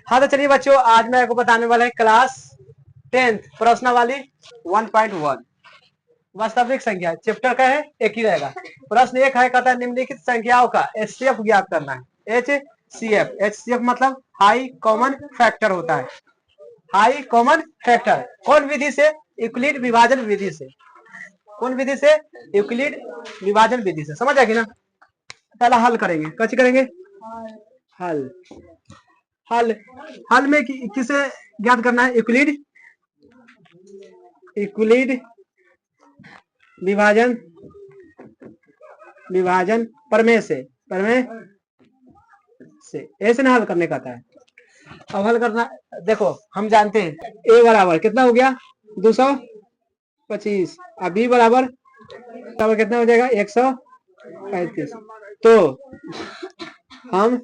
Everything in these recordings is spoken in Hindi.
हाँ तो चलिए बच्चों, आज मैं आपको बताने वाला है क्लास 10th प्रश्नावली 1.1 वास्तविक संख्या। चैप्टर का है एक ही रहेगा। प्रश्न एक है, कहता है निम्नलिखित संख्याओं का एचसीएफ ज्ञात करना है। एचसीएफ मतलब हाई कॉमन फैक्टर होता है। हाई कॉमन फैक्टर कौन विधि से? यूक्लिड विभाजन विधि से। कौन विधि से? यूक्लिड विभाजन विधि से। समझ आएगी ना? पहला हल करेंगे। कैसे करेंगे? हल हल हल में किसे ज्ञात करना है? यूक्लिड विभाजन प्रमेय से ऐसे ना हल करने का है। अब हल करना, देखो हम जानते हैं a बराबर कितना हो गया? 225 और b बराबर कितना हो जाएगा? 135। तो हम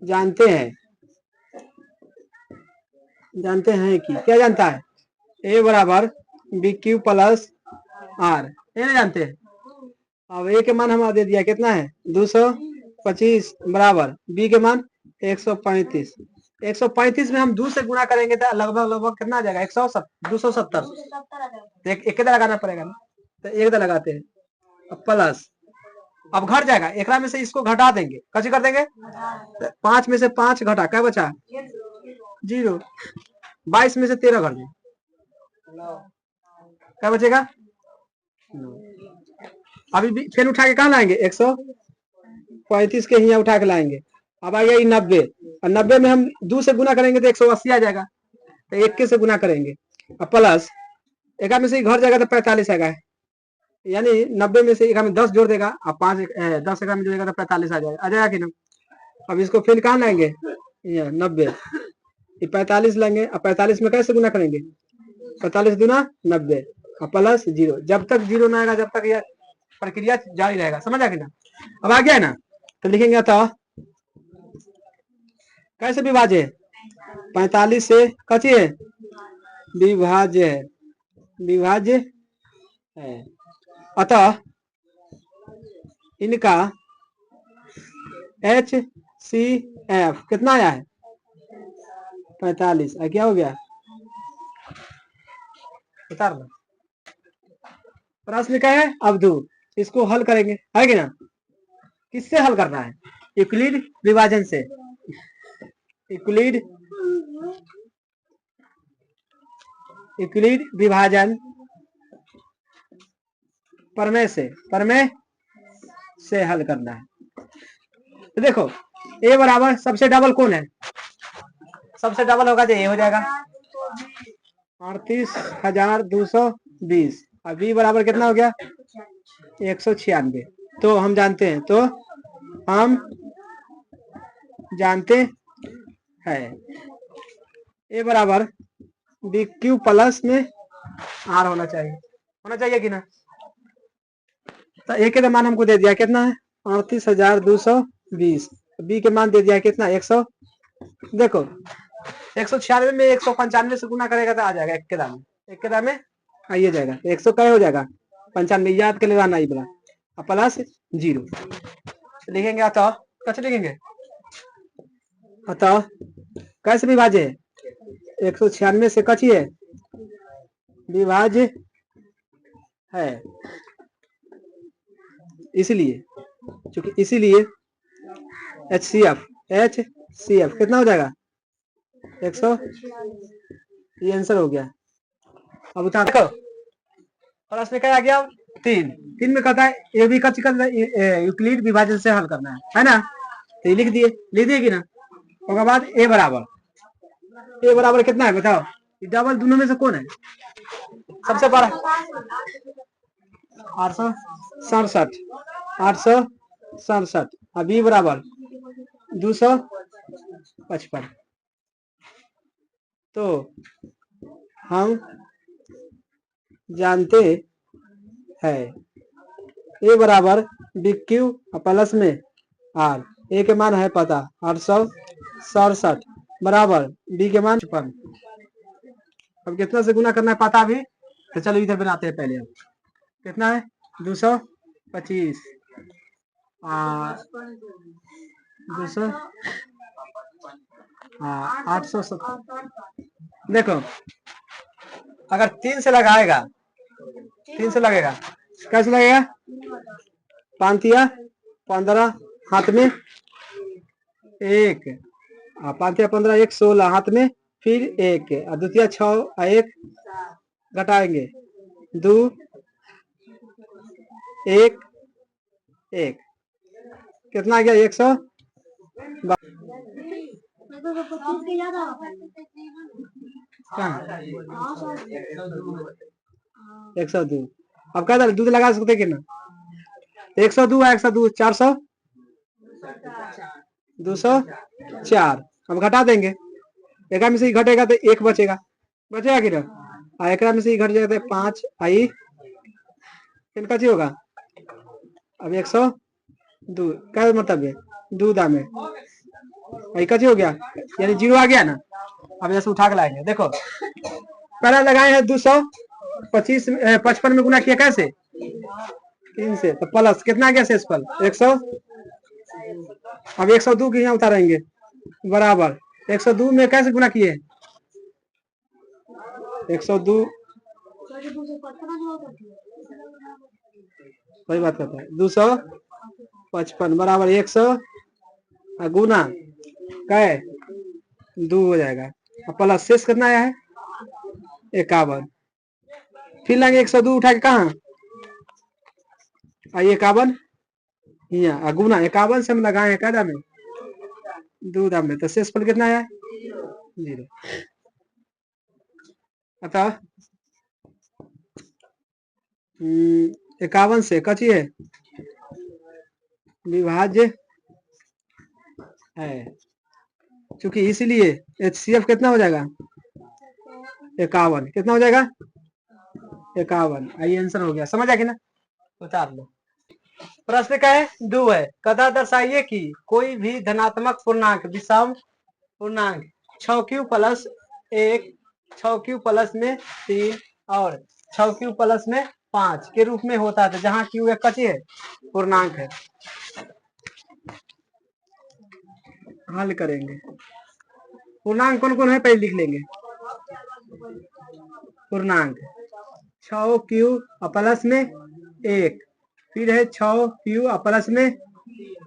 जानते हैं कि क्या जानता है? a बराबर बी क्यू प्लस आर, ये नहीं जानते हैं। अब a के मान हमारा दे दिया, कितना है? 225 बराबर b के मान 135। 135 में हम 2 से गुणा करेंगे तो लगभग कितना आ जाएगा? 270। एक कितना लगाना पड़ेगा ना, तो एक लगाते हैं। अब प्लस, अब घट जाएगा, एक में से इसको घटा देंगे। कैसे कर देंगे? 5 में से 5 घटा, क्या बचा? 0। 22 में से 13 घट जाए, क्या बचेगा? अभी फिर उठा के कहाँ लाएंगे? 135 के यहाँ उठा के लाएंगे। अब आ गया 90, और 90 में हम 2 से गुना करेंगे तो 180 आ जाएगा। तो 1 से गुना करेंगे, अब प्लस एक में से घर जाएगा तो 45 आएगा। यानी 90 में से एक में 10 जोड़ देगा, अब 10 में जोड़ेगा तो 45 आ जाएगा कि ना? अब इसको फिर कहाँ लाएंगे? 90, 45 लाएंगे। अब 45 में कैसे गुना करेंगे? 45 दूना 90 और प्लस 0। जब तक 0 ना आएगा, जब तक यह प्रक्रिया जारी रहेगा। समझ आ गया ना? अब आ गया ना, तो लिखेंगे तो कैसे विभाज्य है? 45 से कची है? विभाज्य है। अतः इनका HCF कितना आया है? 45। क्या हो गया? उतार लो। प्रश्न क्या है? अवधूत। इसको हल करेंगे, है कि ना? किससे हल करना है? यूक्लिड विभाजन से। यूक्लिड विभाजन प्रमेय से हल करना है। तो देखो a बराबर सबसे डबल कौन है? सबसे डबल होगा तो a हो जाएगा 38,220 और b बराबर कितना हो गया? 196। तो हम जानते हैं a बराबर बी क्यू प्लस में आर होना चाहिए कि ना? तो a के मान हमको दे दिया कितना है? 38,220। b के मान दे दिया कितना? 100। देखो 196 में 195 से गुना करेगा तो आ जाएगा एक के दाम में आइए जाएगा। 100 क्या हो जाएगा? 95, याद कर लेना ही बोला, प्लस 0 लिखेंगे। अतः कैसे लिखेंगे? अतः कैसे विभाज्य है? 196 से कची है? विभाज्य है। इसीलिए HCF कितना हो जाएगा? 100। ये आंसर हो गया। अब बता देखो प्रश्न क्या आ गया? 3 में कहता है ये भी यूक्लिड विभाजन से हल करना है ना? तो ये लिख दिए कि ना? उसके बाद a बराबर कितना है बताओ? डबल दोनों में से कौन है सबसे बड़ा? 867 और b बराबर 255। तो हम जानते हैं a बराबर बी क्यू प्लस में आर। a के मान है पता 867 बराबर b के मान 55। अब कितना से गुना करना है पता भी, तो चलो इधर बनाते हैं पहले। अब कितना है? 225 200 हाँ 870। देखो अगर 3 से लगाएगा, 3 से लगेगा, कैसे लगेगा? 5 15 हाथ में 1, 5 15 1 16 हाथ में, फिर 1 और द्वितीय 6 1 घटाएंगे 2 1 1, कितना आ गया? 100। 102। अब क्या दूध लगा सकते कि ना? 102 है, 102 400 204। हम घटा देंगे, एक में से ही घटेगा तो 1 बचेगा, बचेगा कि ना? एक में से ही घट जाएगा तो 5 आई, फिर कची होगा? अब 102 क्या मतलब है? दूधा में कची हो गया, यानी 0 आ गया ना। अब ऐसे उठा के लाएंगे। देखो पहला लगाए हैं 225 55 में गुना किया कैसे? 3 से, तो प्लस कितना गया शेषफल? 100। अब 102 के यहाँ उतारेंगे बराबर 102 में कैसे गुना किए? 102 वही बात करता है, 255 बराबर 100 गुना कै 2 हो जाएगा। अब प्लस शेष कितना आया है? 51। फिर लाएंगे 102 उठा के कहाँ? 51 यहाँ गुना 51 से हम लगाए हैं क्या में? दूधा में, तो शेषफल कितना आया? 0। अतः 51 से कची है विभाज्य है, क्योंकि इसीलिए HCF कितना हो जाएगा? 51। कितना हो जाएगा? 51। आई आंसर हो गया, समझ आ गया ना? उतार लो। प्रश्न का है 2 है, कदा दर्शाइए कि कोई भी धनात्मक पूर्णांक विषम पूर्णांक 6q प्लस 1 6q प्लस में 3 और 6q प्लस में 5 के रूप में होता है, जहां q एक कची है? पूर्णांक है। हल करेंगे। पूर्णांक कौन कौन है पहले लिख लेंगे। पूर्णांक 6q प्लस में 1, फिर है 6q प्लस में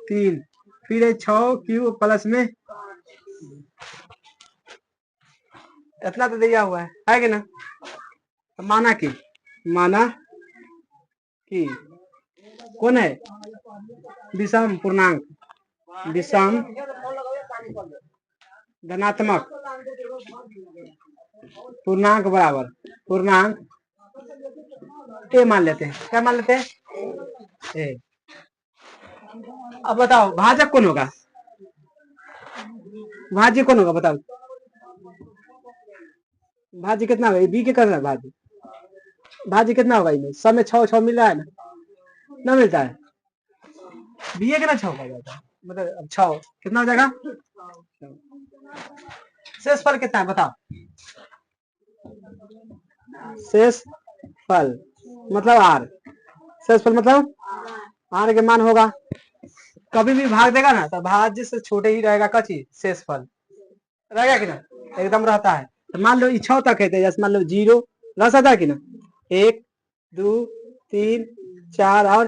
3, फिर है 6q प्लस में, इतना तो दिया हुआ है कि ना? तो माना कि कौन है? विषम पूर्णांक, विषम धनात्मक पूर्णांक बराबर पूर्णांक ए मान लेते हैं। क्या मान लेते हैं? ए। अब बताओ भाजक कौन होगा? भाज्य कौन होगा बताओ? भाज्य कितना होगा? बी के कर रहा है भाज्य, भाज्य कितना होगा? इनमें सब में 6 मिल रहा है ना मिलता है? बी ए कितना 6 का जाता है, मतलब 6 कितना हो जाएगा? शेष फल कितना है बताओ? शेष फल मतलब आर, शेष फल मतलब आर के मान होगा, कभी भी भाग देगा ना तो भाज्य से छोटे ही रहेगा कची शेष फल रहेगा कि ना? एकदम रहता है। तो मान लो 6 तक है, जैसे मान लो 0 रह सकता है कि ना? 1 2 3 4 और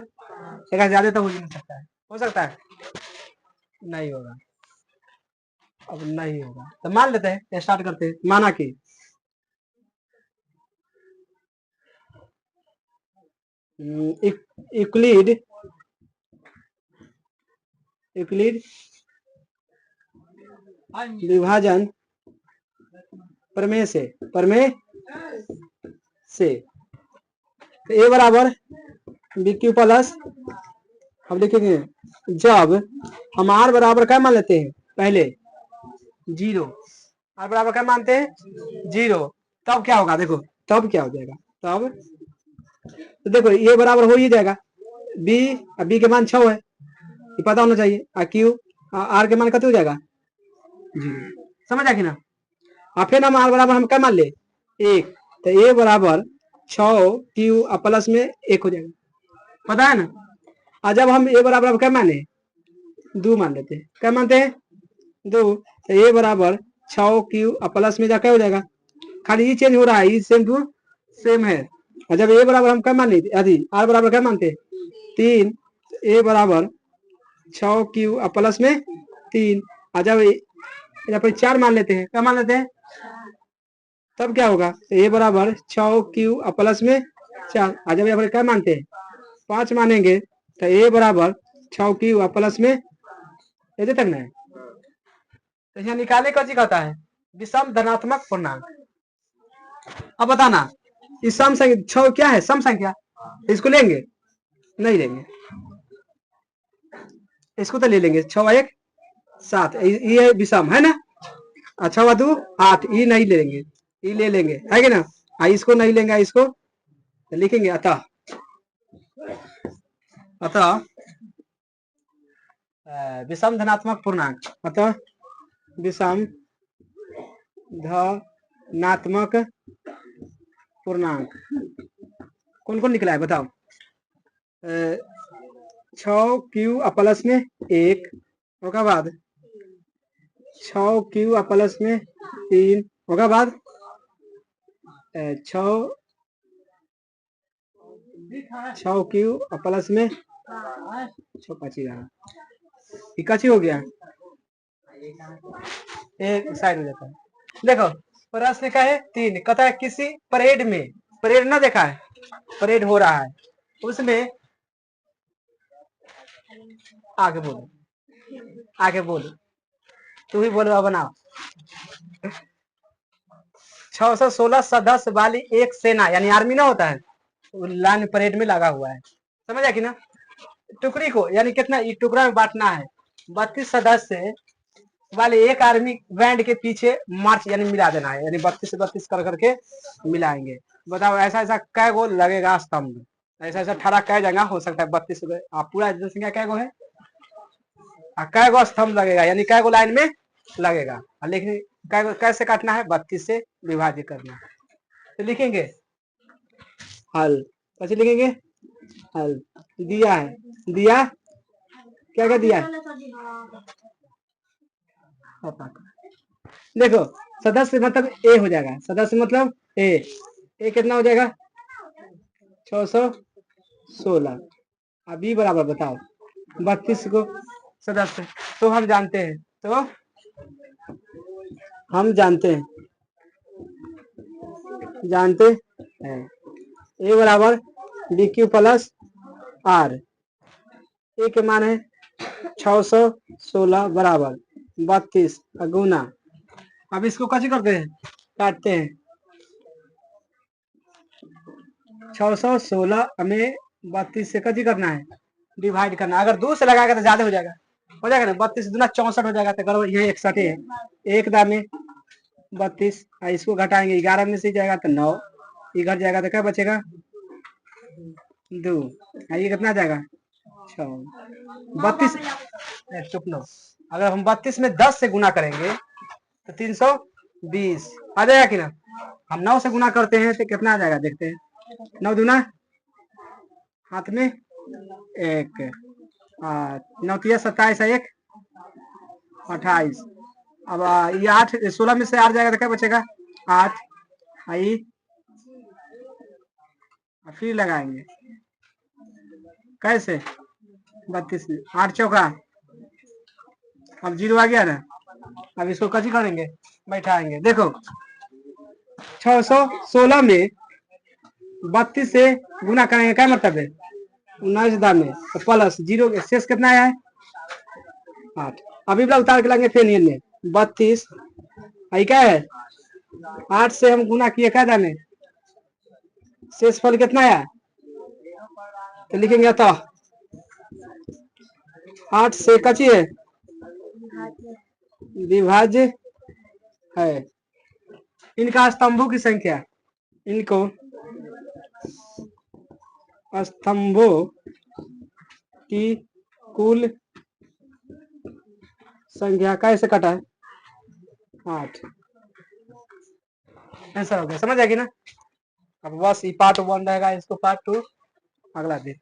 एक ज्यादा तो हो नहीं सकता है, हो सकता है? नहीं होगा। अब नहीं होगा तो मान लेते हैं, स्टार्ट करते हैं। माना कि यूक्लिड विभाजन प्रमेय से ए बराबर बी क्यू प्लस, हम लिखेंगे जब हम आर बराबर क्या मान लेते हैं पहले? 0। आर बराबर क्या मानते हैं? 0। तब क्या होगा? देखो तब क्या हो जाएगा, तब तो देखो ये बराबर हो ही जाएगा बी, बी के मान 6 है, ये पता होना चाहिए। क्यू आर के मान कितने हो जाएगा? 0। समझ आ कि ना? फिर हम आर बराबर हम क्या मान ले? 1, तो ए बराबर 6q प्लस में 1 हो जाएगा, पता है ना? और जब हम ए बराबर क्या माने? 2 मान लेते हैं। क्या मानते हैं? 2, तो ए बराबर 6 क्यू और प्लस में जा क्या हो जाएगा, खाली ये चेंज हो रहा है, ये सेम टू सेम है। और जब ए बराबर हम क्या माने, यदि आर बराबर क्या मानते हैं 3, ए बराबर 6 क्यू और प्लस में 3, और जब यहाँ पर 4 मान लेते हैं, क्या मान लेते हैं, तब क्या होगा, ए बराबर 6 क्यू और प्लस में 4, और जब यहाँ पर क्या मानते हैं 5 मानेंगे, तो ए बराबर 6 क्यू और प्लस में ऐसे तक ना है। तो यहाँ निकाले का जी कहता है विषम धनात्मक पूर्णांक। अब बताना इस सम संख्या 6 क्या है, सम संख्या, इसको लेंगे नहीं लेंगे, इसको तो ले लेंगे, 6 1 7, ये विषम है ना, अच्छा 6 2 8, ये नहीं ले लेंगे, ये ले लेंगे है ना, इसको नहीं लेंगे, इसको तो लिखेंगे अतः विषम धनात्मक पूर्णांक, अतः विषम धनात्मक पूर्णांक कौन कौन निकला है बताओ, 6 क्यू प्लस में 1, उसके बाद 6 क्यू प्लस में 3, उसके बाद 6 क्यू प्लस में 6 5 हो गया, एक साइड हो जाता है। देखो प्रश्न का है 3, कहता है किसी परेड में, परेड ना देखा है, परेड हो रहा है, उसमें आगे बोलो तू ही बोलो, बनाओ 616 सदस्य वाली एक सेना, यानी आर्मी ना होता है, लाइन परेड में लगा हुआ है, समझ आया कि ना, टुकड़ी को यानी कितना ये टुकड़ा में बांटना है, 32 सदस्य वाले एक आर्मी बैंड के पीछे मार्च यानी मिला देना है, यानी 32 से 32 कर करके मिलाएंगे। बताओ ऐसा ऐसा कै गो लगेगा स्तंभ, ऐसा ऐसा 18 कै जगह हो सकता है, 32 पूरा जनसंख्या कै गो है, कै गो स्तंभ लगेगा, यानी कै गो लाइन में लगेगा, लेकिन कै गो कैसे काटना है, 32 से विभाजित करना है। तो लिखेंगे हल, कैसे लिखेंगे हल, दिया है, दिया क्या क्या दिया है, देखो सदस्य मतलब ए हो जाएगा, सदस्य मतलब ए कितना हो जाएगा 616, अभी बराबर बताओ 32 को सदस्य, तो हम जानते हैं, जानते हैं ए बराबर डी क्यू प्लस आर, ए के मान है 616 बराबर 32 गुना, अब इसको कैसे करते हैं, काटते हैं, 616 हमें 32 से कैसे करना है, डिवाइड करना, अगर 2 से लगाएगा तो ज्यादा हो जाएगा ना, 32 दूना 64 हो जाएगा, तो ये 61 है, एक दामे 32, इसको घटाएंगे 11 में से जाएगा तो 9, ये घट जाएगा तो क्या बचेगा 2, ये कितना जाएगा 6, 32 चुप लो, अगर हम 32 में 10 से गुना करेंगे तो 320 आ जाएगा कि ना, हम 9 से गुना करते हैं तो कितना आ जाएगा देखते हैं, 9 दूना हाथ में 1, 9 27 1 28, अब ये 8 16 में से 8 जाएगा तो क्या बचेगा 8, आई फिर लगाएंगे कैसे 32 में 8 चौका, अब 0 आ गया ना, अब इसको कैसे करेंगे बैठाएंगे, देखो 616 में 32 से गुना करेंगे, क्या मतलब है 19 दामे, तो प्लस 0 शेष कितना आया है 8, अभी उतार के लाएंगे फिर 32, आई क्या है 8 से हम गुना किए क्या दामे, शेष फल कितना आया, तो लिखेंगे तो 8 से कची है विभाज्य है, इनका स्तंभों की संख्या, इनको स्तंभों की कुल संख्या कैसे कटा है 8, ऐसा हो गया, समझ आएगी ना। अब बस ये पार्ट 1 रहेगा, इसको पार्ट 2 अगला दिन।